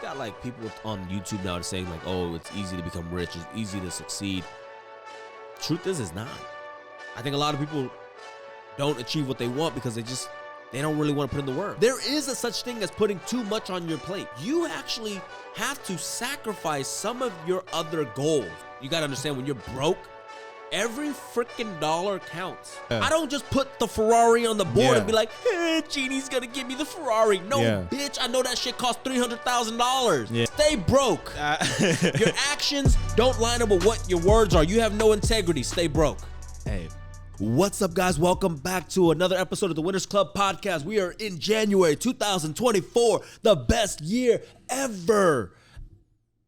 got like people on YouTube now saying like, oh, it's easy to become rich, it's easy to succeed. Truth is, it's not. I think a lot of people don't achieve what they want because they don't really want to put in the work. There is a such thing as putting too much on your plate. You actually have to sacrifice some of your other goals. You got to understand, when you're broke, every freaking dollar counts. I don't just put the Ferrari on the board and be like, hey, Genie's gonna give me the Ferrari. No, bitch, I know that shit costs $300,000. Stay broke. Your actions don't line up with what your words are. You have no integrity. Stay broke. Hey. What's up, guys? Welcome back to another episode of the Winners Club Podcast. We are in January 2024, the best year ever.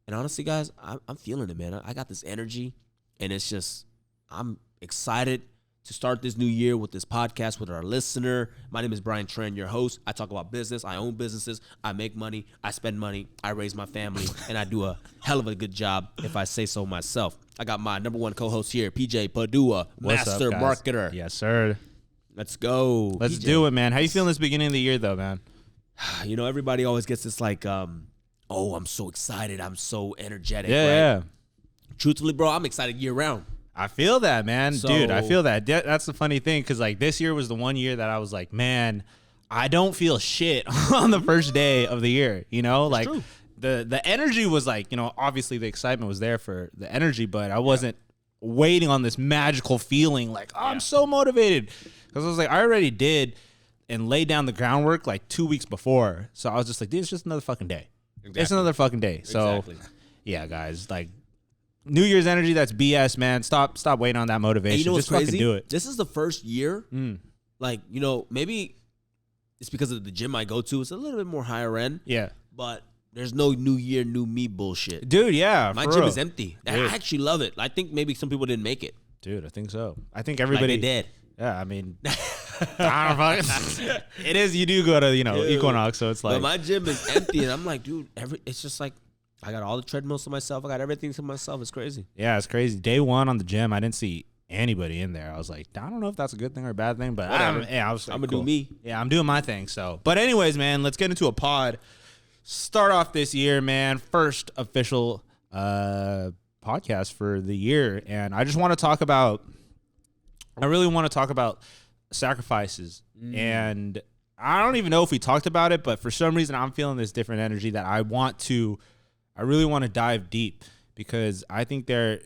And honestly, guys, I'm feeling it, man. I got this energy, and it's just, I'm excited to start this new year with this podcast with our listener. My name is Brian Tran, your host. I talk about business. I own businesses. I make money. I spend money. I raise my family, and I do a hell of a good job, if I say so myself. I got my number one co-host here, PJ Padua, master marketer. Yes, sir. Let's go. Let's PJ. do it, man. How you feeling this beginning of the year, though, man? You know, everybody always gets this like, oh, I'm so excited. I'm so energetic. Yeah. Truthfully, bro, I'm excited year round. I feel that, man. So- Dude, I feel that. That's the funny thing, because like this year was the one year that I was like, man, I don't feel shit on the first day of the year, you know? Like true. the energy was like, you know, obviously the excitement was there for the energy, but I wasn't waiting on this magical feeling like, oh, I'm so motivated. Because I was like, I already did and laid down the groundwork like 2 weeks before. So I was just like, dude, it's just another fucking day. Exactly. It's another fucking day. So yeah, guys, like New Year's energy, that's BS, man. Stop waiting on that motivation. And you know what's just fucking crazy? do it. This is the first year, like, you know, maybe it's because of the gym I go to. It's a little bit more higher end, Yeah. but there's no new year, new me bullshit. Dude, yeah. My for gym real. is empty. I Dude. actually love it. I think maybe some people didn't make it. Dude, I think so. I think Like everybody they did. Yeah, I mean, I don't know. It is. You do go to Dude. Equinox, so it's But like my gym is empty, and I'm like, dude, it's just like, I got all the treadmills to myself. I got everything to myself. It's crazy. yeah, it's crazy. Day one on the gym, I didn't see anybody in there. I was like, I don't know if that's a good thing or a bad thing, but Whatever. I was like, I'm gonna cool. do me. Yeah, I'm doing my thing. So, but anyways, man, let's get into a pod. Start off this year, man. First official podcast for the year, and I just want to talk about. I really want to talk about sacrifices, and I don't even know if we talked about it, but for some reason, I'm feeling this different energy that I really want to dive deep, because I think the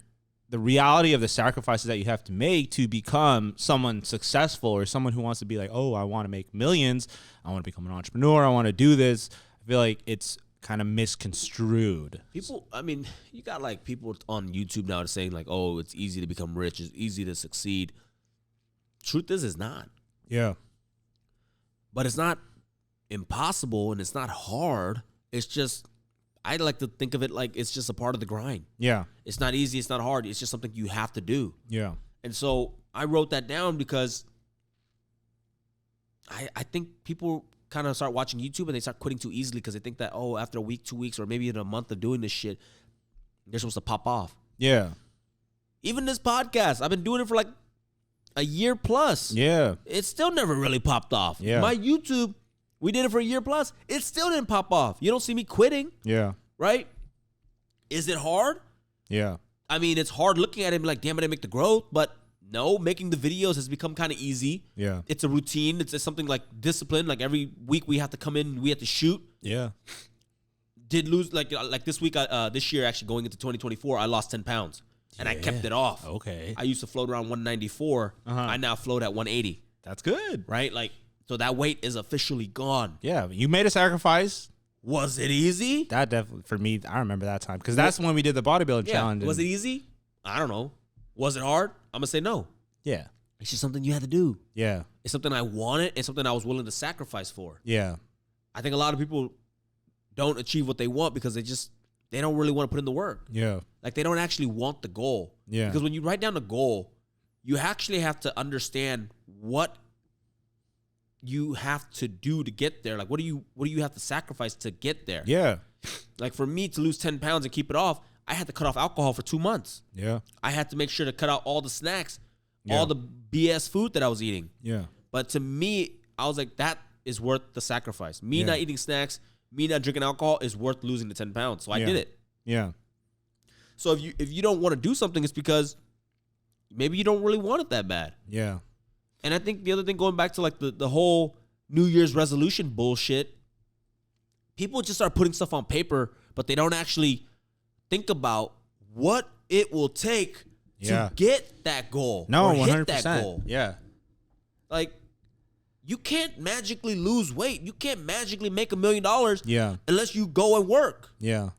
reality of the sacrifices that you have to make to become someone successful, or someone who wants to be like, oh, I want to make millions, I want to become an entrepreneur, I want to do this. I feel like it's kind of misconstrued. People, I mean, you got like people on YouTube now saying like, oh, it's easy to become rich, it's easy to succeed. Truth is, it's not. Yeah. But it's not impossible, and it's not hard. It's just, I like to think of it like it's just a part of the grind. Yeah. It's not easy, it's not hard. It's just something you have to do. Yeah. And so I wrote that down because I think people kind of start watching YouTube and they start quitting too easily because they think that, oh, after a week, 2 weeks, or maybe in a month of doing this shit, they're supposed to pop off. Yeah. Even this podcast, I've been doing it for like a year plus. Yeah. It still never really popped off. Yeah. My YouTube, we did it for a year plus. It still didn't pop off. You don't see me quitting, Yeah. right? Is it hard? Yeah. I mean, it's hard looking at it and be like, damn, I didn't make the growth. But no, making the videos has become kind of easy. Yeah. It's a routine. It's something like discipline. Like every week we have to come in, we have to shoot. Yeah. Did lose, like this week, this year actually going into 2024, I lost 10 pounds. And I kept it off. Okay. I used to float around 194. I now float at 180. That's good. Right? Like, so that weight is officially gone. Yeah. You made a sacrifice. Was it easy? That definitely, for me, I remember that time, because that's when we did the bodybuilding challenge. Was it easy? I don't know. Was it hard? I'm going to say no. Yeah. It's just something you had to do. Yeah. It's something I wanted. It's something I was willing to sacrifice for. Yeah. I think a lot of people don't achieve what they want because they don't really want to put in the work. Yeah. Like, they don't actually want the goal. Yeah. Because when you write down the goal, you actually have to understand what you have to do to get there. Like, what do you have to sacrifice to get there? Yeah. Like, for me to lose 10 pounds and keep it off, I had to cut off alcohol for 2 months. Yeah. I had to make sure to cut out all the snacks, Yeah. all the BS food that I was eating. Yeah. But to me, I was like, that is worth the sacrifice. Me not eating snacks, me not drinking alcohol is worth losing the 10 pounds. So I did it. Yeah. So if you don't want to do something, it's because maybe you don't really want it that bad. Yeah. And I think the other thing, going back to like the whole New Year's resolution bullshit, people just start putting stuff on paper, but they don't actually think about what it will take to get that goal. No, or 100%. hit that goal. Yeah. Like, you can't magically lose weight. You can't magically make $1 million Yeah. unless you go and work. Yeah.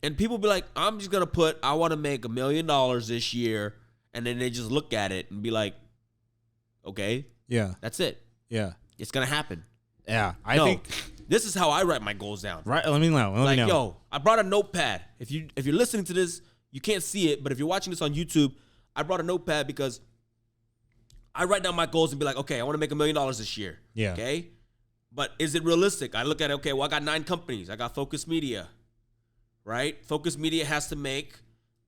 And people be like, I'm just going to I want to make $1 million this year. And then they just look at it and be like, okay, Yeah. that's it. Yeah. It's going to happen. Yeah. I No, think this is how I write my goals down. right. Let me know. Let Like, me know. yo, I brought a notepad. If you're listening to this, you can't see it, but if you're watching this on YouTube, I brought a notepad because I write down my goals and be like, okay, I want to make $1 million this year. Yeah. Okay. But is it realistic? I look at it, okay, well, I got 9 companies. I got Focus Media, right? Focus Media has to make,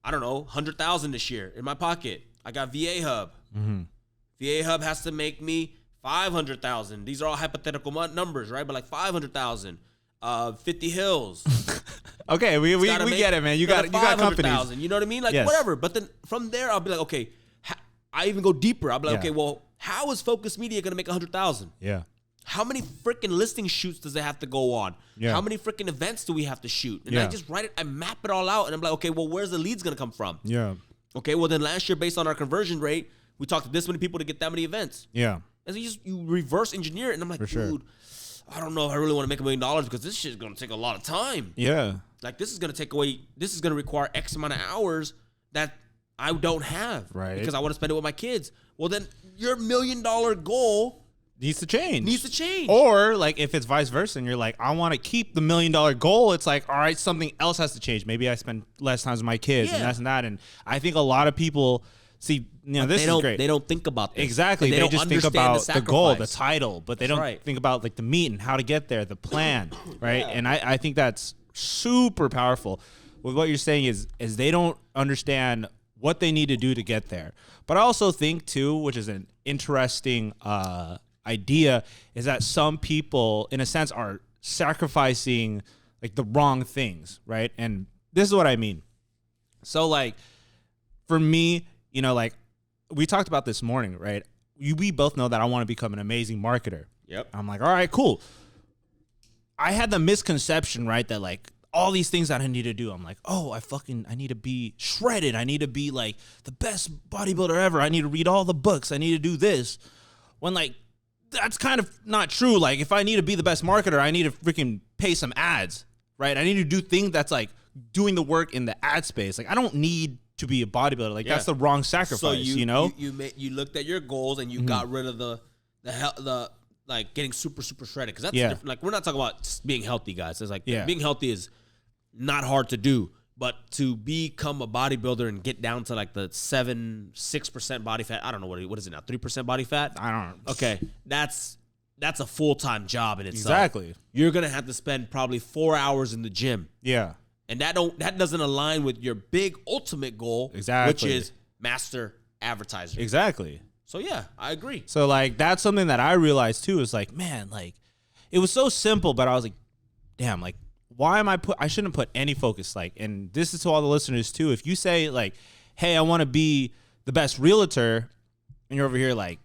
I don't know, 100,000 this year in my pocket. I got VA Hub. Mm-hmm. VA Hub has to make me 500,000. These are all hypothetical numbers, right? But like 500,000. 50 Hills. Okay, we get it, man. You got companies. You know what I mean? Like, Yes. whatever. But then from there, I'll be like, okay, I even go deeper. I'll be like, Yeah. okay, well, how is Focus Media going to make 100,000? Yeah. How many freaking listing shoots does it have to go on? Yeah. How many freaking events do we have to shoot? And Yeah. I just write it, I map it all out, and I'm like, okay, well, where's the leads going to come from? Yeah. Okay, well, then last year, based on our conversion rate, we talked to this many people to get that many events. Yeah. And so you reverse engineer it, and I'm like, For sure. dude, I don't know if I really want to make $1 million because this shit is going to take a lot of time. Yeah. Like, this is going to require X amount of hours that I don't have. Right. Because I want to spend it with my kids. Well, then your $1 million goal Needs to change. needs to change. Or like if it's vice versa and you're like, I want to keep the $1 million goal, it's like, all right, something else has to change. Maybe I spend less time with my kids and Yeah. that's and that. And I think a lot of people see, this is great. They don't think about this. Exactly. And They don't just think understand about the goal, the sacrifice. title, but they don't right. think about like the meat and how to get there, the plan, right? And I think that's super powerful. With what you're saying is they don't understand what they need to do to get there. But I also think too, which is an interesting idea, is that some people, in a sense, are sacrificing like the wrong things, right? And this is what I mean. So like, for me, like we talked about this morning, right? We both know that I want to become an amazing marketer. Yep. I'm like, all right, cool. I had the misconception, right, that like all these things that I need to do, I'm like, oh, I need to be shredded. I need to be like the best bodybuilder ever. I need to read all the books. I need to do this. When like, that's kind of not true. Like if I need to be the best marketer, I need to freaking pay some ads, right? I need to do things that's like doing the work in the ad space. Like I don't need to be a bodybuilder. Like that's the wrong sacrifice, So you looked at your goals and you got rid of the like getting super shredded, because that's different. Like we're not talking about being healthy, guys. It's like being healthy is not hard to do, but to become a bodybuilder and get down to like the 6% body fat, I don't know what is it now, 3% body fat. I don't know. Okay, that's a full-time job in itself. Exactly. You're gonna have to spend probably 4 hours in the gym. Yeah. And that doesn't align with your big ultimate goal, Exactly. which is master advertiser. Exactly. So yeah, I agree. So like that's something that I realized too, is like, man, like it was so simple, but I was like, damn, like why am I shouldn't put any focus, like, and this is to all the listeners too. If you say like, hey, I want to be the best realtor, and you're over here like,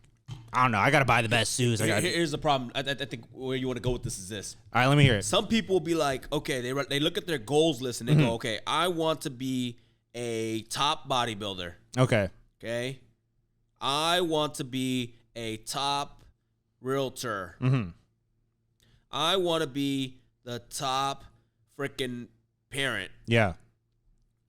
I don't know, I got to buy the best suits. Here's the problem. I think where you want to go with this is this. All right, let me hear it. Some people will be like, okay, they look at their goals list and they go, okay, I want to be a top bodybuilder. Okay. Okay. I want to be a top realtor. Mm-hmm. I want to be the top freaking parent. Yeah.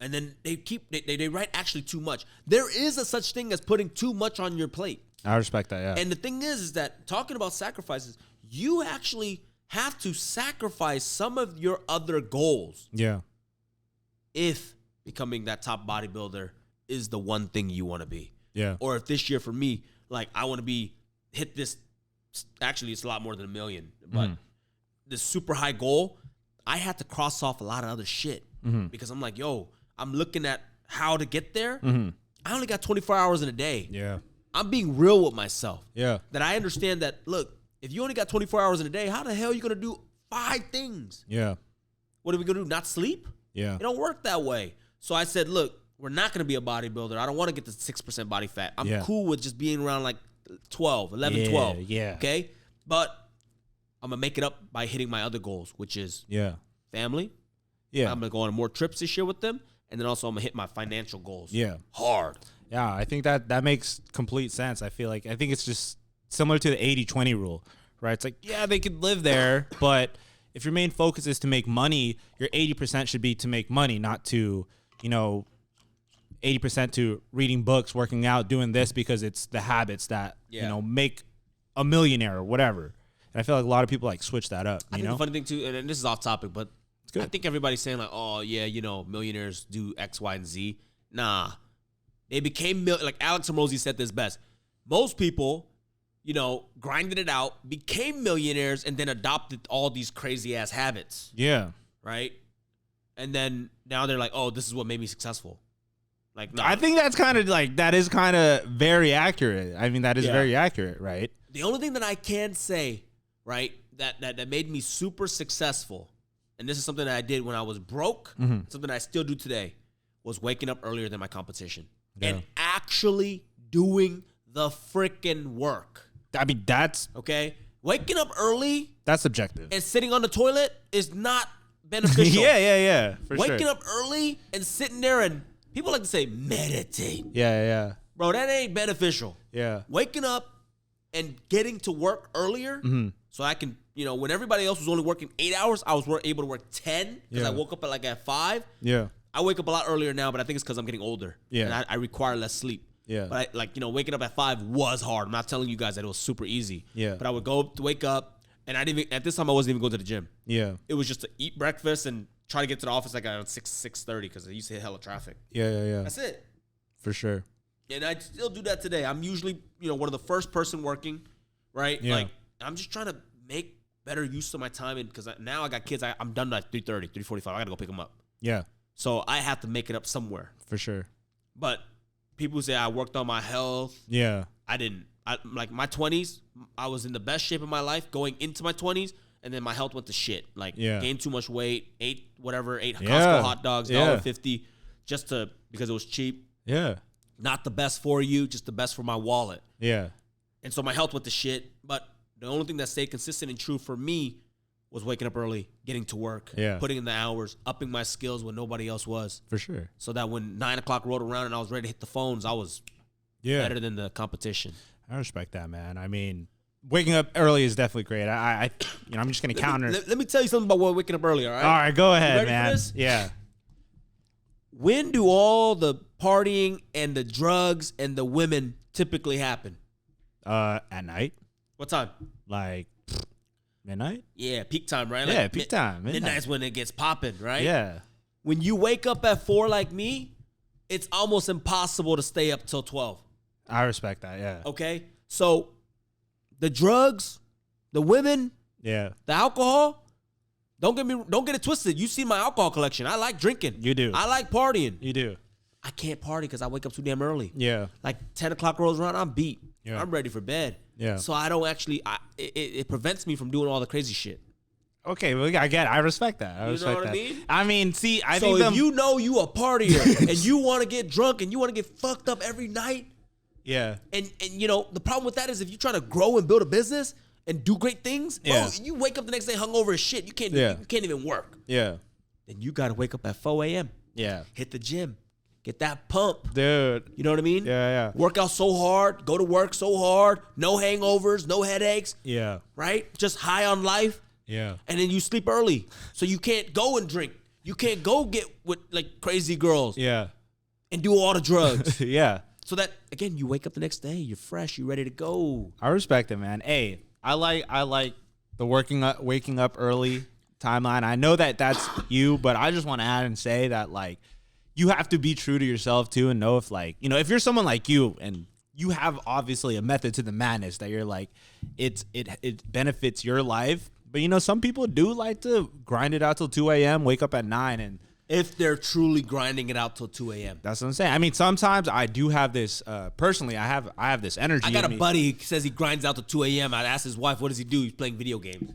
And then they write actually too much. There is a such thing as putting too much on your plate. I respect that. Yeah. And the thing is that talking about sacrifices, you actually have to sacrifice some of your other goals yeah. if becoming that top bodybuilder is the one thing you want to be. Yeah. Or if this year for me, like I want to hit this, actually it's a lot more than 1 million, but this super high goal, I had to cross off a lot of other shit because I'm like, yo, I'm looking at how to get there. I only got 24 hours in a day. Yeah. I'm being real with myself. Yeah. That I understand that, look, if you only got 24 hours in a day, how the hell are you going to do 5 things. Yeah. What are we gonna do? Not sleep? Yeah. It don't work that way. So I said, look, we're not gonna be a bodybuilder. I don't want to get to 6% body fat. I'm cool with just being around like 12, 11, 12. Yeah. Okay? But I'm gonna make it up by hitting my other goals, which is family. Yeah. I'm gonna go on more trips this year with them. And then also I'm gonna hit my financial goals. Yeah. Hard. Yeah, I think that makes complete sense. I think it's just similar to the 80-20 rule, right? It's like, yeah, they could live there, but if your main focus is to make money, your 80% should be to make money, not to, 80% to reading books, working out, doing this because it's the habits that, make a millionaire or whatever. And I feel like a lot of people like switch that up, I think the funny thing too, and this is off topic, but good. I think everybody's saying like, oh yeah, millionaires do X, Y, and Z. Nah. They became, like Alex Hormozi said this best. Most people, grinded it out, became millionaires, and then adopted all these crazy ass habits. Yeah. Right? And then now they're like, oh, this is what made me successful. Like, no. I think that's that is kind of very accurate. I mean, that is very accurate, right? The only thing that I can say, right, that made me super successful, and this is something that I did when I was broke, something I still do today, was waking up earlier than my competition and actually doing the freaking work. I mean, that's okay. Waking up early, that's subjective, and sitting on the toilet is not beneficial. yeah, for Waking sure. up early and sitting there, and people like to say meditate. Yeah. Bro, that ain't beneficial. Yeah. Waking up and getting to work earlier, so I can, when everybody else was only working 8 hours, I was able to work 10 because I woke up at 5. Yeah. I wake up a lot earlier now, but I think it's because I'm getting older. Yeah. And I require less sleep. Yeah. But waking up at 5 was hard. I'm not telling you guys that it was super easy. Yeah. But I would go to wake up, and at this time I wasn't even going to the gym. Yeah. It was just to eat breakfast and try to get to the office around 6:30 because I used to hit hella traffic. Yeah. That's it. For sure. And I still do that today. I'm usually, one of the first person working, right? Yeah. Like, I'm just trying to make better use of my time. And because now I got kids, I'm done at 3:30, 3:45. I got to go pick them up. Yeah. So I have to make it up somewhere. For sure. But people say I worked on my health. Yeah. I didn't. Like my 20s, I was in the best shape of my life going into my 20s. And then my health went to shit. Like, gained too much weight, ate Costco hot dogs, $1.50 because it was cheap. Yeah. Not the best for you, just the best for my wallet. Yeah. And so my health went to shit. But the only thing that stayed consistent and true for me was waking up early, getting to work, putting in the hours, upping my skills when nobody else was. For sure. So that when 9 o'clock rolled around and I was ready to hit the phones, I was better than the competition. I respect that, man. I mean, waking up early is definitely great. I'm just gonna counter. Let me tell you something about waking up early. All right. All right, go ahead, ready man. For this? Yeah. When do all the partying and the drugs and the women typically happen? At night. What time? Like midnight. Yeah, peak time, right? Yeah, peak time. Midnight's when it gets popping, right? Yeah. When you wake up at 4 like me, it's almost impossible to stay up till 12. I respect that. Yeah. Okay, so the drugs, the women, Yeah. the alcohol. Don't get it twisted. You see my alcohol collection. I like drinking. You do. I like partying. You do. I can't party because I wake up too damn early. Yeah. Like 10 o'clock rolls around, I'm beat. Yeah. I'm ready for bed. Yeah. So I don't actually. It prevents me from doing all the crazy shit. Okay, well, I get it. I respect that. I You know respect what I that. mean? I mean, see, I So think if you know you a partier and you want to get drunk and you want to get fucked up every night, yeah. and the problem with that is if you try to grow and build a business and do great things, bro, you wake up the next day hungover as shit. You can't even work. Yeah. Then you gotta wake up at 4 a.m. Yeah. Hit the gym, get that pump. Dude. You know what I mean? Yeah. Work out so hard, go to work so hard, no hangovers, no headaches, Yeah. right? Just high on life. Yeah. And then you sleep early. So you can't go and drink. You can't go get with like crazy girls Yeah. and do all the drugs. Yeah. So that again, you wake up the next day, you're fresh, you're ready to go. I respect it, man. Hey, I like the waking up early timeline. I know that that's you, but I just want to add and say that like you have to be true to yourself too and know if like, if you're someone like you and you have obviously a method to the madness that you're like it benefits your life. But some people do like to grind it out till 2 a.m., wake up at 9 and if they're truly grinding it out till 2 a.m. That's what I'm saying. I mean, sometimes I do have this. Personally, I have this energy. I got in a me. buddy who says he grinds out till 2 a.m. I asked his wife, what does he do? He's playing video games.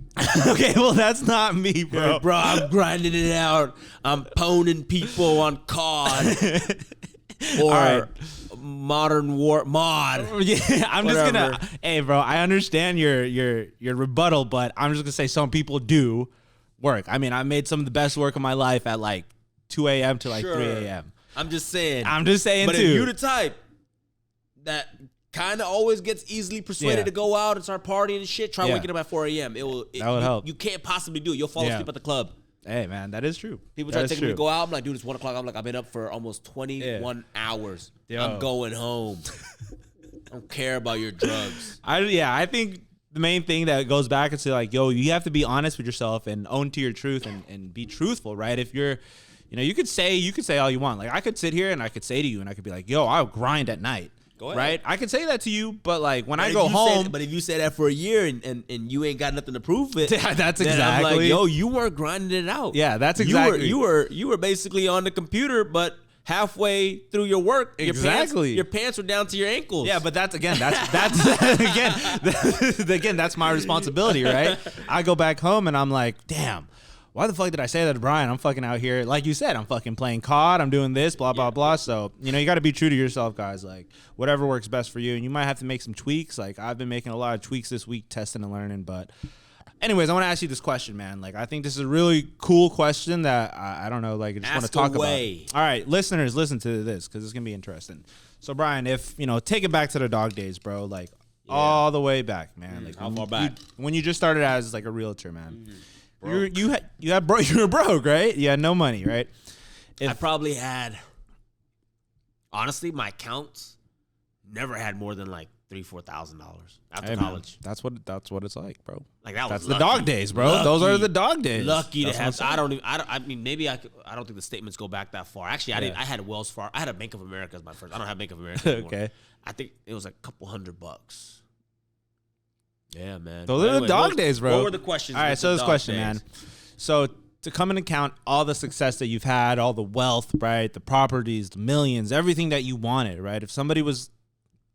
Okay, well, that's not me, bro. Hey, bro, I'm grinding it out. I'm poning people on COD or right. Modern War mod. Yeah, I'm just Whatever. gonna. Hey, bro, I understand your rebuttal, but I'm just gonna say some people do work. I mean, I made some of the best work of my life at like 2 a.m. to like Sure. 3 a.m. I'm just saying. too. But if you the type that kind of always gets easily persuaded Yeah. to go out and start partying and shit, try Yeah. waking up at 4 a.m. That would you, help. You can't possibly do it. You'll fall Yeah. asleep at the club. Hey, man, that is true. People That try to is take me to true. go out. I'm like, dude, it's 1 o'clock. I'm like, I've been up for almost 21 hours. Yo. I'm going home. I don't care about your drugs. I think the main thing that goes back into like, yo, you have to be honest with yourself and own to your truth and be truthful, right? If you're, you could say all you want. Like I could sit here and I could say to you and I could be like, yo, I'll grind at night. Go ahead. Right? I could say that to you, but like when I But go if you home, but if you say that for a year and you ain't got nothing to prove it, That's then I'm like, exactly- yo, you weren't grinding it out. Yeah, that's exactly- You were basically on the computer, but halfway through your work, Exactly. your pants were down to your ankles. yeah, but that's again, that's my responsibility, right? I go back home and I'm like, damn, why the fuck did I say that to Brian? I'm fucking out here, like you said, I'm fucking playing COD, I'm doing this, blah blah blah. So you got to be true to yourself, guys. Like whatever works best for you, and you might have to make some tweaks. Like I've been making a lot of tweaks this week, testing and learning. But anyways, I want to ask you this question, man. Like I think this is a really cool question that I don't know, like I just want to Ask talk away. about. All right, listeners, listen to this because it's gonna be interesting. So Brian, if take it back to the dog days, bro, like all the way back, man. Like how when far back? when you just started as like a realtor, man. You were broke, right? You had no money, right? I probably had, honestly, my accounts never had more than like $3,000-$4,000 after Hey, man, college. that's what it's like, bro. Like that That's was the dog days, bro. Those are the dog days. Lucky That's to what have. I'm saying. I mean, maybe I don't think the statements go back that far. Actually, I didn't. I had Wells Fargo. I had a Bank of America as my first. I don't have Bank of America anymore. Okay. I think it was like a couple $100. Yeah, man. Those But are the anyway, dog days, bro. What were the questions? All right, with so the this dog question, days? man. So to come and count all the success that you've had, all the wealth, right, the properties, the millions, everything that you wanted, right? If somebody was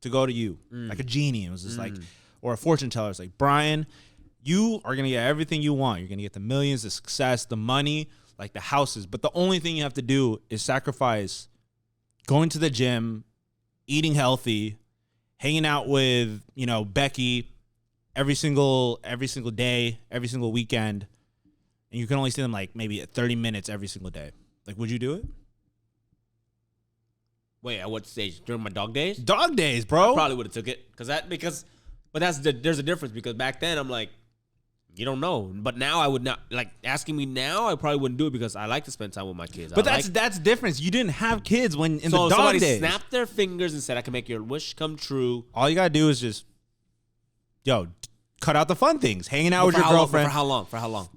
to go to you like a genie, it was just like, or a fortune teller, it's like, Brian, you are gonna get everything you want. You're gonna get the millions, the success, the money, like the houses. But the only thing you have to do is sacrifice going to the gym, eating healthy, hanging out with Becky every single day, every single weekend, and you can only see them like maybe 30 minutes every single day. Like, would you do it? Wait, at what stage? During my dog days? Dog days, bro. Probably would have took it but there's a difference because back then I'm like, you don't know. But now I would not, like, asking me now, I probably wouldn't do it because I like to spend time with my kids. But that's difference. You didn't have kids when in the dog somebody days. snapped their fingers and said, I can make your wish come true. All you gotta do is just, cut out the fun things, hanging out with your girlfriend. For how long? For how long?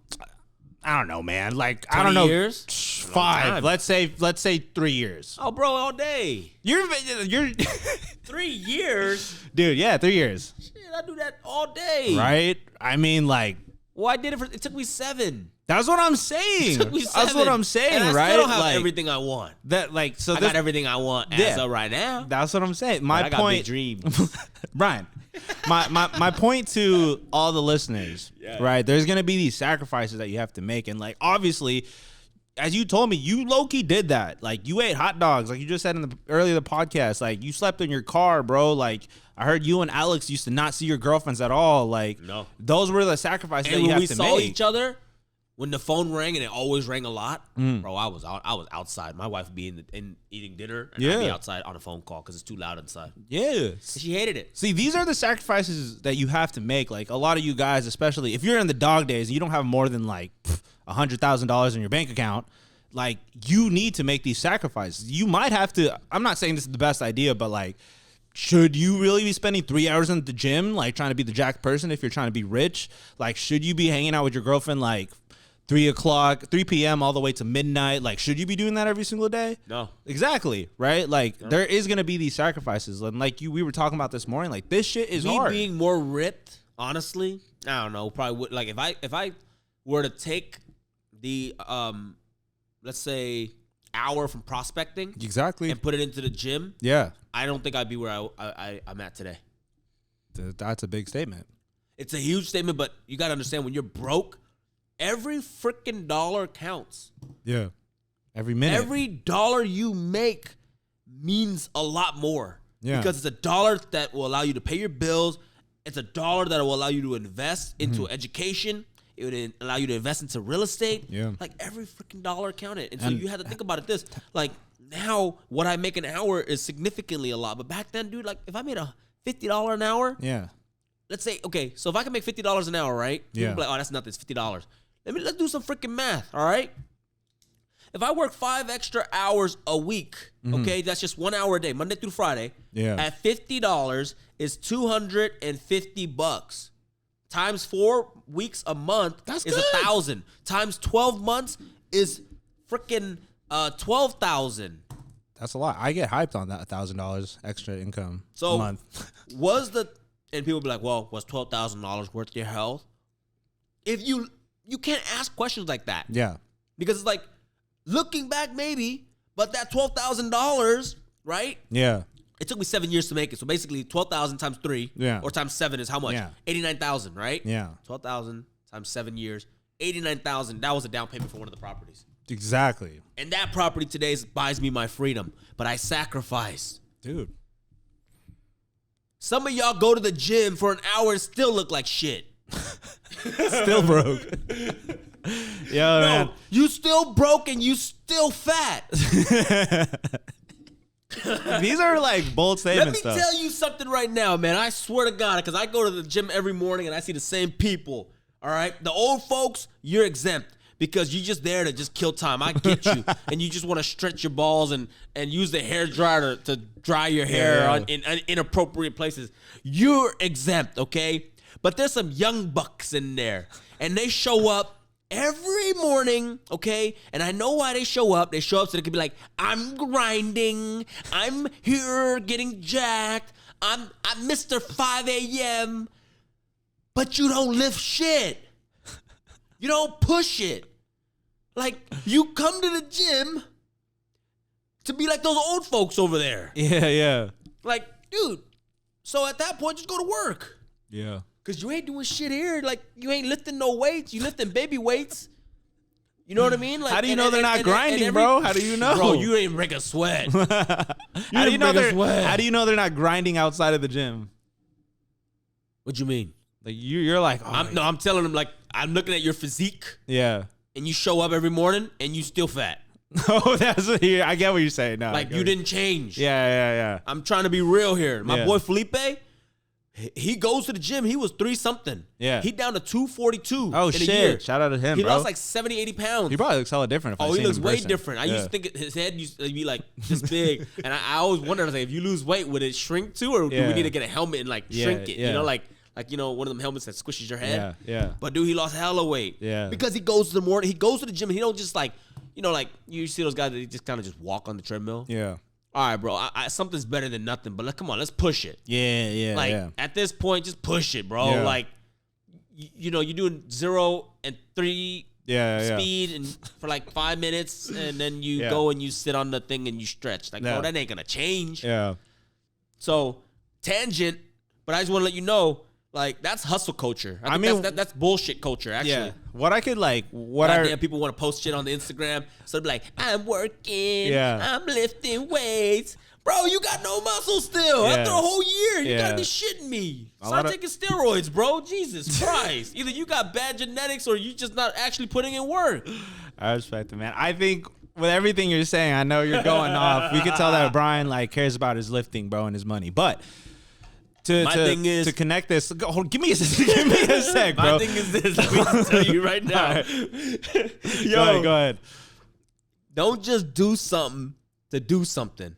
I don't know, man. Like I 20 don't know. years? 5. time. Let's say 3 years. Oh, bro, all day. You're 3 years? dude. Yeah, 3 years. Shit, I do that all day. Right? I mean, like Well, I did it took me 7. that's what I'm saying. It took me 7. That's what I'm saying, And I right? still don't have like everything I want. that. Like so. I got everything I want as Yeah. of right now. That's what I'm saying. But My I got big point, dreams. Brian. My point to all the listeners, right? There's gonna be these sacrifices that you have to make, and like obviously, as you told me, you low key did that. Like you ate hot dogs, like you just said in the earlier the podcast. Like you slept in your car, bro. Like I heard you and Alex used to not see your girlfriends at all. Like No. those were the sacrifices that And you when have we to saw make. each other, when the phone rang and it always rang a lot, bro, I was outside. My wife would be in eating dinner, and I'd be Yeah. outside on a phone call because it's too loud inside. Yeah. She hated it. See, these are the sacrifices that you have to make. Like a lot of you guys, especially if you're in the dog days and you don't have more than like $100,000 in your bank account, like you need to make these sacrifices. You might have to. I'm not saying this is the best idea, but like, should you really be spending 3 hours in the gym, like trying to be the jack person if you're trying to be rich? Like, should you be hanging out with your girlfriend like 3 p.m. all the way to midnight? Like, should you be doing that every single day? No. Exactly, right? Like, there is gonna be these sacrifices, and like we were talking about this morning, like this shit is Me hard. being more ripped, honestly, I don't know. Probably would, like if I were to take the let's say, hour from prospecting Exactly. and put it into the gym, Yeah. I don't think I'd be where I'm at today. That's a big statement. It's a huge statement, but you got to understand when you're broke, every freaking dollar counts. Yeah. Every minute. Every dollar you make means a lot more. Yeah. Because it's a dollar that will allow you to pay your bills. It's a dollar that will allow you to invest into education. It would allow you to invest into real estate. Yeah. Like every freaking dollar counted. And so you had to think about it this. Like now what I make an hour is significantly a lot. But back then, dude, like if I made a $50 an hour, Yeah. let's say, okay, so if I can make $50 an hour, right? Yeah. People be like, oh, that's nothing. It's $50. Let's do some freaking math, all right? If I work 5 extra hours a week, okay, that's just 1 hour a day, Monday through Friday. Yeah. At $50 is $250. Times 4 weeks a month That's is good. 1,000. Times 12 months is freaking 12,000. That's a lot. I get hyped on that $1,000 extra income So a month. and people be like, well, was $12,000 worth your health? If you can't ask questions like that. Yeah. Because it's like, looking back, maybe, but that $12,000, right? Yeah. It took me 7 years to make it. So basically, 12,000 times 3 or times 7 is how much? Yeah. 89,000, right? Yeah. 12,000 times 7 years, 89,000. That was a down payment for one of the properties. Exactly. And that property today buys me my freedom, but I sacrificed. Dude. Some of y'all go to the gym for an hour and still look like shit. Still broke. Yo, man. No, you still broke and you still fat. These are like bold Let statements, me though. tell you something right now, man. I swear to God, because I go to the gym every morning and I see the same people. All right? The old folks, you're exempt because you're just there to just kill time. I get you. And you just want to stretch your balls and use the hair dryer to dry your hair in inappropriate places. You're exempt, okay? But there's some young bucks in there. And they show up every morning, okay? And I know why they show up. They show up so they can be like, I'm grinding. I'm here getting jacked. I'm Mr. 5 a.m. But you don't lift shit. You don't push it. Like, you come to the gym to be like those old folks over there. Yeah, yeah. Like, dude, so at that point, just go to work. Yeah. Because you ain't doing shit here. Like, you ain't lifting no weights. You lifting baby weights. You know what I mean? Like, How do you know they're not grinding, bro? How do you know? Bro, you ain't break a sweat. How do you know they're not grinding outside of the gym? What you mean? Like you're like, oh, I'm telling them, like, I'm looking at your physique, yeah. and you show up every morning, and you still fat. Oh, that's what I get what you're saying. No, Like, you didn't change. Yeah. I'm trying to be real here. My Yeah. boy Felipe, he goes to the gym. He was 3-something. Yeah. He down to 242 Oh, in a shit. year. Shout out to him, He bro. lost like 70, 80 pounds. He probably looks hella different. If I Oh, see he him looks in way person. different. I used to think his head used to be like this big, and I always wondered, I was like, if you lose weight, would it shrink too, or do Yeah. we need to get a helmet and like Yeah, shrink it? yeah. You know, like you know, one of them helmets that squishes your head. Yeah. But dude, he lost hella weight. Yeah. Because he goes to the morning, he goes to the gym, and he don't just like, you know, like you see those guys that just kind of just walk on the treadmill. Yeah. All right, bro, something's better than nothing, but like, come on, let's push it. Yeah. Like yeah. at this point, just push it, bro. Yeah. Like, you know, you're doing 0 and 3 Yeah. speed and for like 5 minutes, and then you Yeah. go and you sit on the thing and you stretch. Like, Yeah. bro, that ain't gonna change. Yeah. So, tangent, but I just want to let you know, like, that's hustle culture. I mean- think that's bullshit culture, actually. Yeah. What I could like, Goddamn, people want to post shit on the Instagram, so they'll be like, I'm working, Yeah. I'm lifting weights. Bro, you got no muscle still. Yeah. After a whole year, you Yeah. gotta be shitting me. lot Start of- taking steroids, bro. Jesus Christ. Either you got bad genetics or you just not actually putting in work. I respect it, man. I think with everything you're saying, I know you're going off. We can tell that Brian like cares about his lifting, bro, and his money. But My thing is- to connect this, give me a sec, bro. My thing is this. Let me tell you right now. Go ahead. Don't just do something to do something.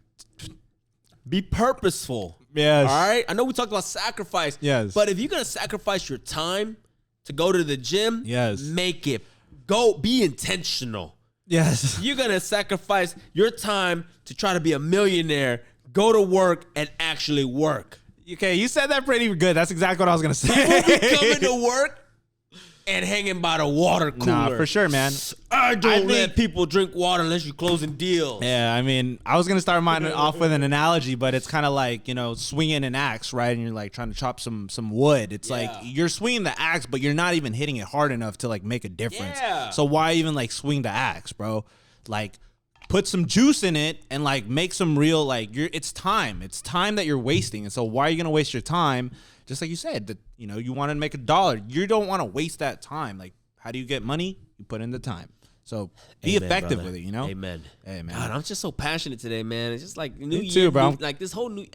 Be purposeful. Yes. All right? I know we talked about sacrifice. Yes. But if you're going to sacrifice your time to go to the gym, Yes. make it. Go be intentional. Yes. You're going to sacrifice your time to try to be a millionaire, go to work, and actually work. Okay, you said that pretty good. That's exactly what I was gonna say. People be coming to work and hanging by the water cooler. Nah, for sure, man. I don't let people drink water unless you're closing deals. Yeah, I mean, I was gonna start mine off with an analogy, but it's kind of like, you know, swinging an axe, right? And you're like trying to chop some wood. It's like you're swinging the axe, but you're not even hitting it hard enough to like make a difference. Yeah. So why even like swing the axe, bro? Like, put some juice in it and like make some real like it's time. It's time that you're wasting. And so why are you gonna waste your time? Just like you said, that, you know, you want to make $1. You don't want to waste that time. Like, how do you get money? You put in the time. So be effective with it, you know? Amen. Hey, man. God, I'm just so passionate today, man. It's just like new Me year, too, bro. like this whole new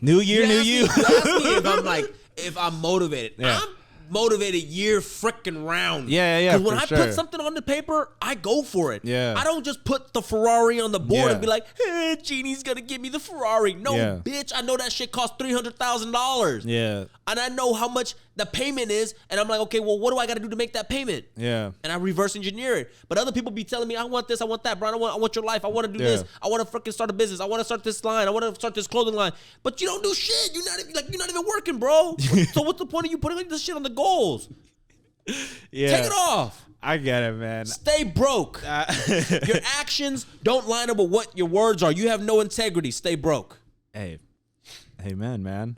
New year, new you. you. Ask me if I'm motivated. Yeah. I'm motivated year freaking round. Yeah. Because when for I sure. put something on the paper, I go for it. Yeah. I don't just put the Ferrari on the board Yeah. and be like, hey, Genie's gonna give me the Ferrari. No, Yeah. bitch, I know that shit costs $300,000. Yeah. And I know how much the payment is, and I'm like, okay, well, what do I got to do to make that payment? Yeah. And I reverse engineer it. But other people be telling me, I want this, I want that, Brian. I want your life. I want to do Yeah. this. I want to freaking start a business. I want to start this line. I want to start this clothing line. But you don't do shit. You're not even working, bro. So what's the point of you putting this shit on the goals? Yeah. Take it off. I get it, man. Stay broke. Your actions don't line up with what your words are. You have no integrity. Stay broke. Hey. Amen, man.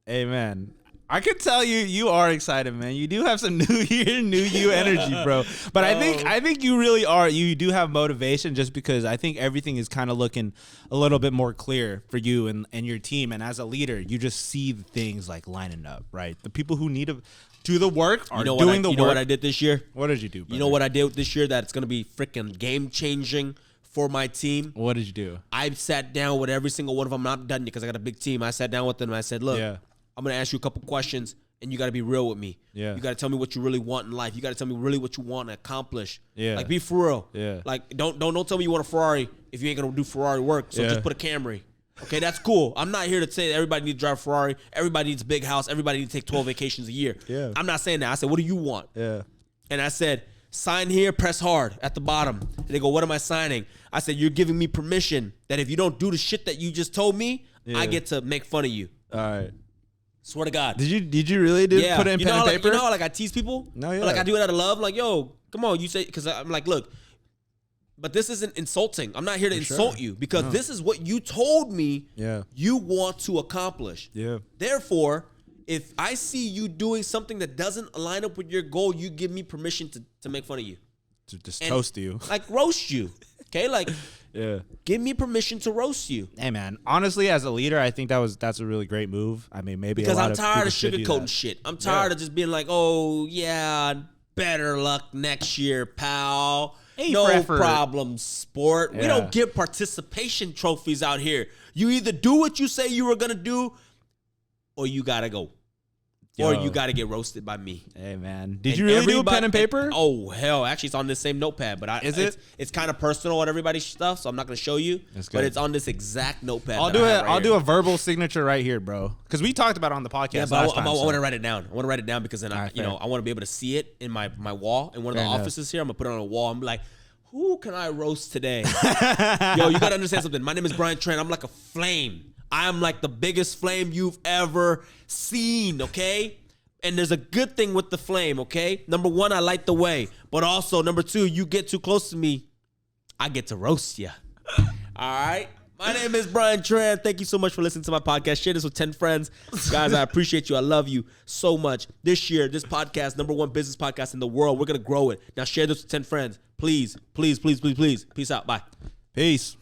Amen. I can tell you are excited, man. You do have some new year, new you energy, bro. But I think you really are. You do have motivation, just because I think everything is kind of looking a little bit more clear for you and your team. And as a leader, you just see the things like lining up, right? The people who need to do the work are doing the work. You know what I did this year? What did you do, brother? You know what I did this year that's going to be freaking game changing for my team? What did you do? I sat down with every single one of them. I'm not done yet because I got a big team. I sat down with them and I said, look, Yeah. I'm going to ask you a couple questions and you got to be real with me. Yeah. You got to tell me what you really want in life. You got to tell me really what you want to accomplish. Yeah. Like, be for real. Yeah. Like, don't tell me you want a Ferrari if you ain't going to do Ferrari work. So Yeah. just put a Camry. Okay, that's cool. I'm not here to say that everybody needs to drive a Ferrari. Everybody needs a big house. Everybody needs to take 12 vacations a year. Yeah. I'm not saying that. I said, what do you want? Yeah. And I said, sign here, press hard at the bottom. And they go, what am I signing? I said, you're giving me permission that if you don't do the shit that you just told me, Yeah. I get to make fun of you. All right. Swear to God. Did you really put it in you pen know and how, paper? You know how like I tease people? No, yeah. Like I do it out of love. Like, yo, come on, you say, because I'm like, look, but this isn't insulting. I'm not here to insult you because this is what you told me Yeah. you want to accomplish. Yeah. Therefore, if I see you doing something that doesn't line up with your goal, you give me permission to make fun of you. To just And, toast you. Like roast you. Okay? Like Yeah. give me permission to roast you. Hey, man. Honestly, as a leader, I think that's a really great move. I mean, maybe Because a lot I'm tired people of should do sugarcoating that. shit. I'm tired of just being like, oh yeah, better luck next year, pal. Hey, no for effort. problem, sport. We Yeah. don't give participation trophies out here. You either do what you say you were gonna do, or you gotta go. Or Yo. you gotta get roasted by me. Hey, man. Did And you really do a everybody- pen and paper? Oh hell, actually, it's on this same notepad. But Is it? It's kind of personal on everybody's stuff, so I'm not gonna show you. That's But good. it's on this exact notepad. I'll that do I it. have right I'll do here. a verbal signature right here, bro. Because we talked about it on the podcast Yeah, but last I time. want to so- write it down. I want to write it down because then I Alright, fair. want to be able to see it in my wall in one of Fair the enough. offices here. I'm gonna put it on a wall. I'm like, who can I roast today? Yo, you gotta understand something. My name is Brian Trent. I'm like a flame. I am like the biggest flame you've ever seen. Okay. And there's a good thing with the flame, okay? Number one, I light the way. But also, number two, you get too close to me, I get to roast you. All right? My name is Brian Tran. Thank you so much for listening to my podcast. Share this with 10 friends. Guys, I appreciate you. I love you so much. This year, this podcast, #1 business podcast in the world, we're going to grow it. Now share this with 10 friends. Please, please, please, please, please. Peace out. Bye. Peace.